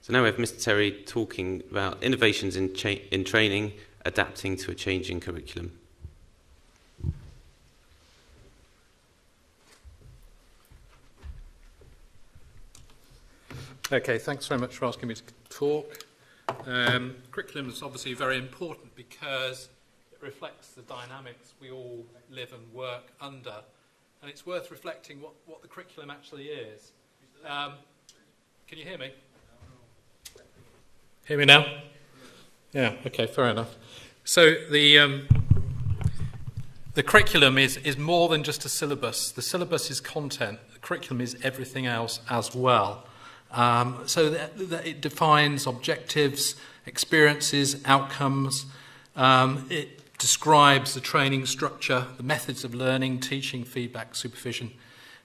So now we have Mr. Terry talking about innovations in training, adapting to a changing curriculum. Okay, thanks very much for asking me to talk. Curriculum is obviously very important because it reflects the dynamics we all live and work under, and it's worth reflecting what the curriculum actually is. Can you hear me? Hear me now? Yeah, okay, fair enough. So the curriculum is more than just a syllabus. The syllabus is content. The curriculum is everything else as well. So that it defines objectives, experiences, outcomes. It describes the training structure, the methods of learning, teaching, feedback, supervision.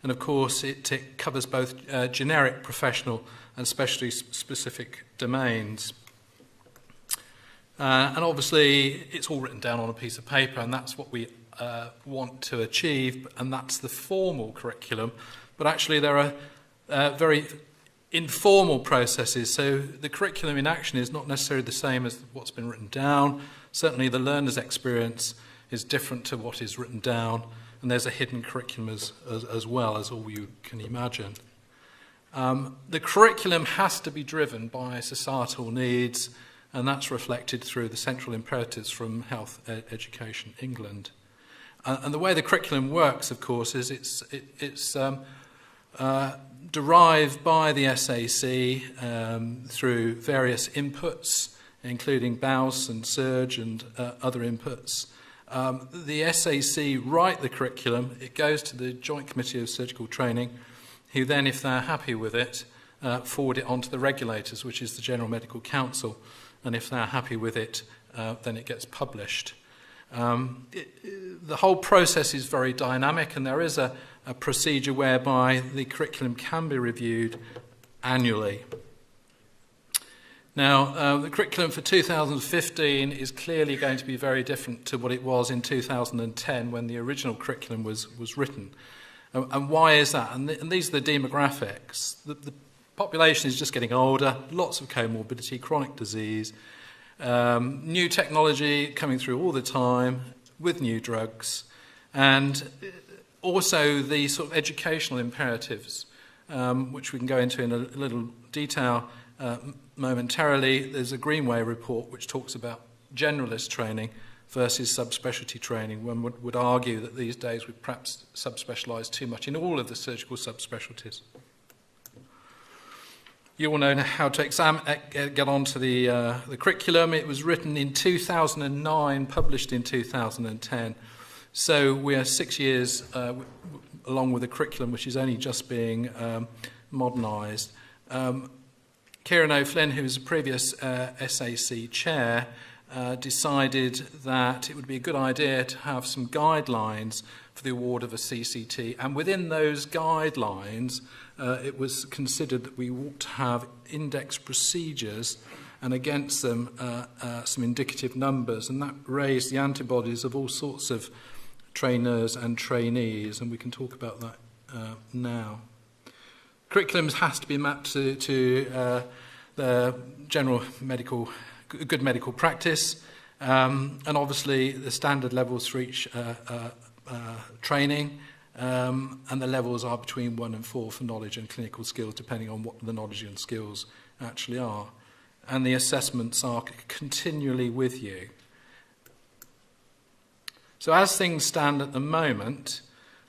And of course, it covers both generic, professional, and specific domains. And obviously, it's all written down on a piece of paper, and that's what we want to achieve, and that's the formal curriculum. But actually, there are very informal processes. So the curriculum in action is not necessarily the same as what's been written down. Certainly, the learner's experience is different to what is written down, and there's a hidden curriculum as well, as all you can imagine. The curriculum has to be driven by societal needs, and that's reflected through the central imperatives from Health Education England. And the way the curriculum works, of course, is it's derived by the SAC through various inputs, including BAUS and Surge and other inputs. The SAC write the curriculum, it goes to the Joint Committee of Surgical Training, who then, if they're happy with it, forward it on to the regulators, which is the General Medical Council, and if they're happy with it, then it gets published. The whole process is very dynamic, and there is a procedure whereby the curriculum can be reviewed annually. Now, the curriculum for 2015 is clearly going to be very different to what it was in 2010 when the original curriculum was written. And why is that? And these are the demographics. The population is just getting older, lots of comorbidity, chronic disease, new technology coming through all the time with new drugs, and also the sort of educational imperatives, which we can go into in a little detail momentarily. There's a Greenway report which talks about generalist training versus subspecialty training. One would argue that these days we perhaps subspecialise too much in all of the surgical subspecialties. You all know how to get on to the curriculum. It was written in 2009, published in 2010. So we are 6 years along with the curriculum, which is only just being modernised. Kieran O'Flynn, who was the previous SAC chair, decided that it would be a good idea to have some guidelines for the award of a CCT. And within those guidelines, it was considered that we ought to have index procedures and against them some indicative numbers. And that raised the antibodies of all sorts of trainers and trainees, and we can talk about that now. Curriculums has to be mapped to the general medical, good medical practice, and obviously the standard levels for each training, and the levels are between 1 and 4 for knowledge and clinical skills, depending on what the knowledge and skills actually are. And the assessments are continually with you. So as things stand at the moment,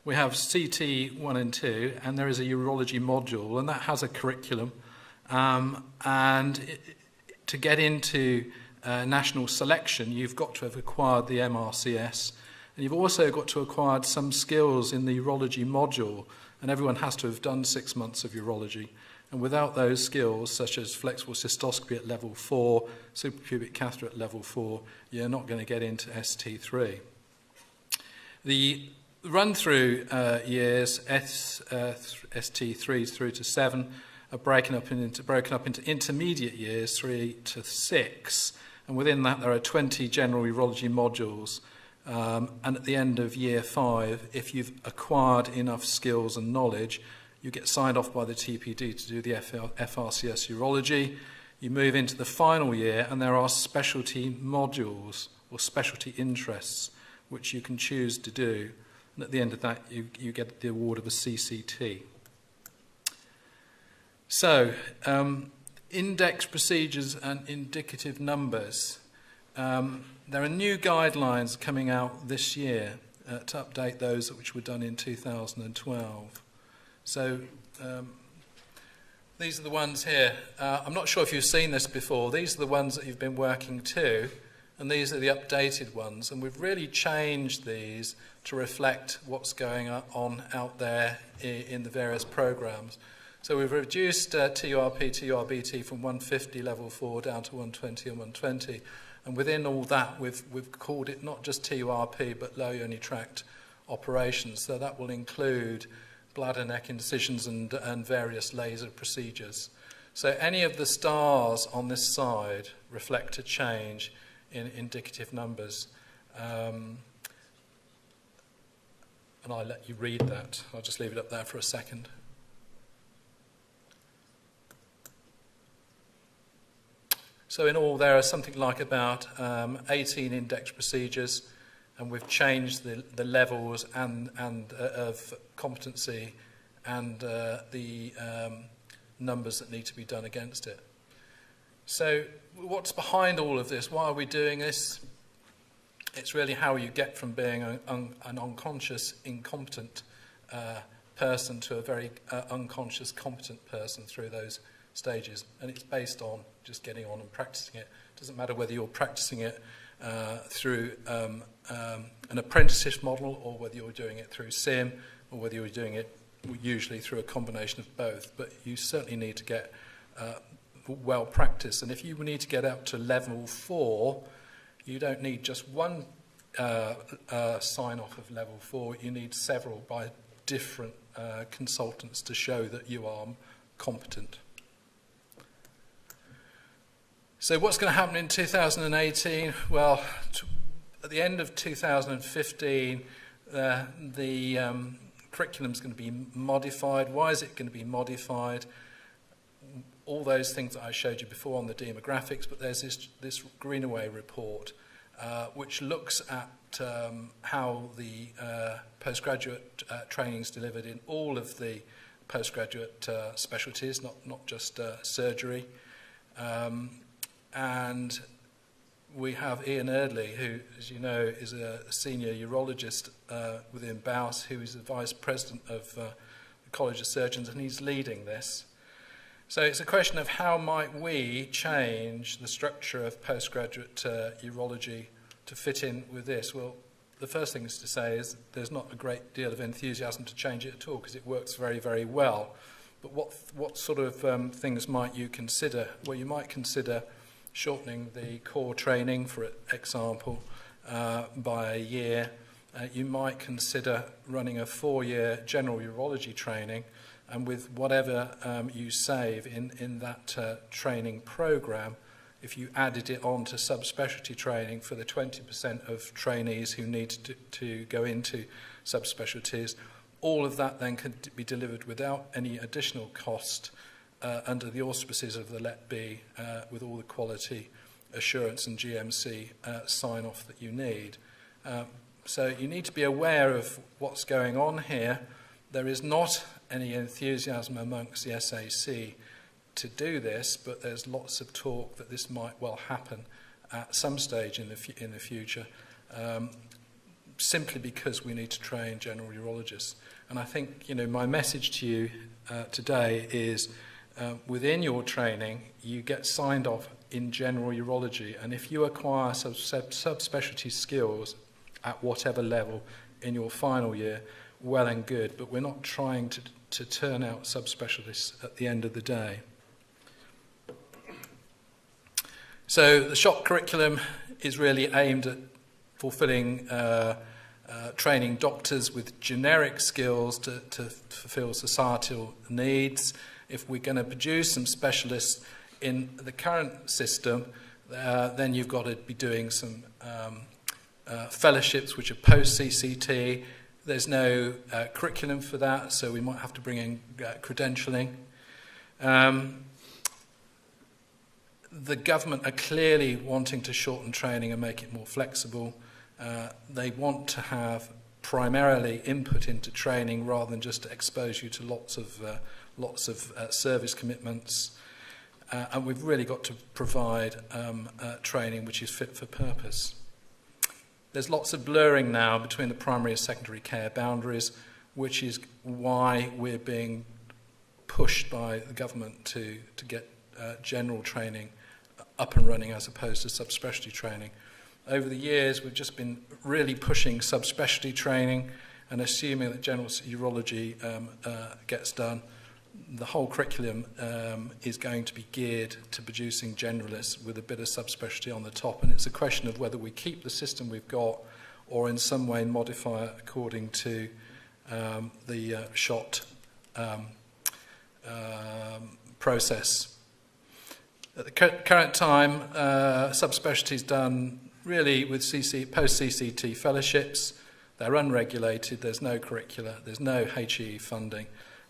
we have CT 1 and 2, and there is a urology module, and that has a curriculum. To get into national selection, you've got to have acquired the MRCS, and you've also got to have acquired some skills in the urology module, and everyone has to have done 6 months of urology. And without those skills, such as flexible cystoscopy at level 4, suprapubic catheter at level 4, you're not going to get into ST3. The run-through years, ST3 through to 7, are broken up into intermediate years, 3 to 6, and within that there are 20 general urology modules. And at the end of year 5, if you've acquired enough skills and knowledge, you get signed off by the TPD to do the FRCS urology. You move into the final year, and there are specialty modules or specialty interests which you can choose to do. And at the end of that, you get the award of a CCT. So, index procedures and indicative numbers. There are new guidelines coming out this year to update those which were done in 2012. So, these are the ones here. I'm not sure if you've seen this before. These are the ones that you've been working to, and these are the updated ones. And we've really changed these to reflect what's going on out there in the various programs. So we've reduced TURP, TURBT from 150 level 4 down to 120 and 120. And within all that, we've called it not just TURP, but low yoni tract operations. So that will include bladder neck incisions and various laser procedures. So any of the stars on this side reflect a change in indicative numbers. And I'll let you read that. I'll just leave it up there for a second. So in all, there are something like about 18 index procedures, and we've changed the levels and of competency and the numbers that need to be done against it. So what's behind all of this? Why are we doing this? It's really how you get from being an unconscious, incompetent person to a very unconscious, competent person through those stages. And it's based on just getting on and practicing it. It doesn't matter whether you're practicing it through an apprenticeship model, or whether you're doing it through SIM, or whether you're doing it usually through a combination of both. But you certainly need to get well practiced. And if you need to get up to level 4, you don't need just one sign-off of level 4. You need several by different consultants to show that you are competent. So what's going to happen in 2018? Well, at the end of 2015, the curriculum is going to be modified. Why is it going to be modified? All those things that I showed you before on the demographics, but there's this Greenaway report which looks at how the postgraduate training is delivered in all of the postgraduate specialties, not just surgery. And we have Ian Eardley, who, as you know, is a senior urologist within BAUS, who is the vice president of the College of Surgeons, and he's leading this. So it's a question of how might we change the structure of postgraduate urology to fit in with this. Well, the first thing is to say is there's not a great deal of enthusiasm to change it at all, because it works very, very well. But what sort of things might you consider? Well, you might consider shortening the core training, for example, by a year. You might consider running a 4-year general urology training, and with whatever you save in that training program, if you added it on to subspecialty training for the 20% of trainees who need to go into subspecialties, all of that then could be delivered without any additional cost under the auspices of the Let B, with all the quality assurance and GMC sign-off that you need. So you need to be aware of what's going on here. There is not any enthusiasm amongst the SAC to do this, but there's lots of talk that this might well happen at some stage in the future, simply because we need to train general urologists. And I think, you know, my message to you today is within your training, you get signed off in general urology, and if you acquire subspecialty skills at whatever level in your final year, well and good, but we're not trying to turn out subspecialists at the end of the day. So the SHOP curriculum is really aimed at fulfilling training doctors with generic skills to fulfill societal needs. If we're going to produce some specialists in the current system, then you've got to be doing some fellowships which are post-CCT. There's no curriculum for that, so we might have to bring in credentialing. The government are clearly wanting to shorten training and make it more flexible. They want to have primarily input into training rather than just to expose you to lots of service commitments. And we've really got to provide training which is fit for purpose. There's lots of blurring now between the primary and secondary care boundaries, which is why we're being pushed by the government to get general training up and running as opposed to subspecialty training. Over the years, we've just been really pushing subspecialty training and assuming that general urology gets done. The whole curriculum is going to be geared to producing generalists with a bit of subspecialty on the top, and it's a question of whether we keep the system we've got or in some way modify it according to the SHOT process. At the current time, subspecialty is done really with post-CCT fellowships. They're unregulated, there's no curricula, there's no HE funding,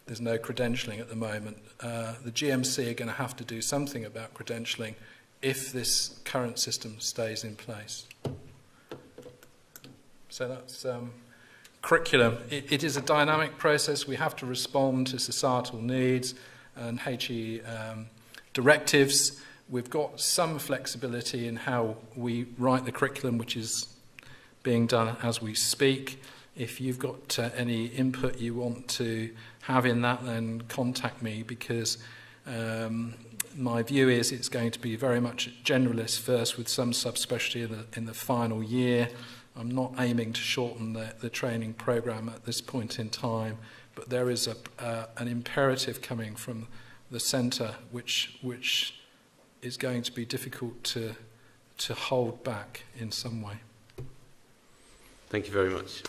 there's no credentialing at the moment. The GMC are going to have to do something about credentialing if this current system stays in place. So that's curriculum. It is a dynamic process. We have to respond to societal needs and HE directives. We've got some flexibility in how we write the curriculum, which is being done as we speak. If you've got any input you want to have in that, then contact me, because my view is it's going to be very much generalist first with some subspecialty in the final year. I'm not aiming to shorten the training program at this point in time, but there is an imperative coming from the centre which is going to be difficult to hold back in some way. Thank you very much.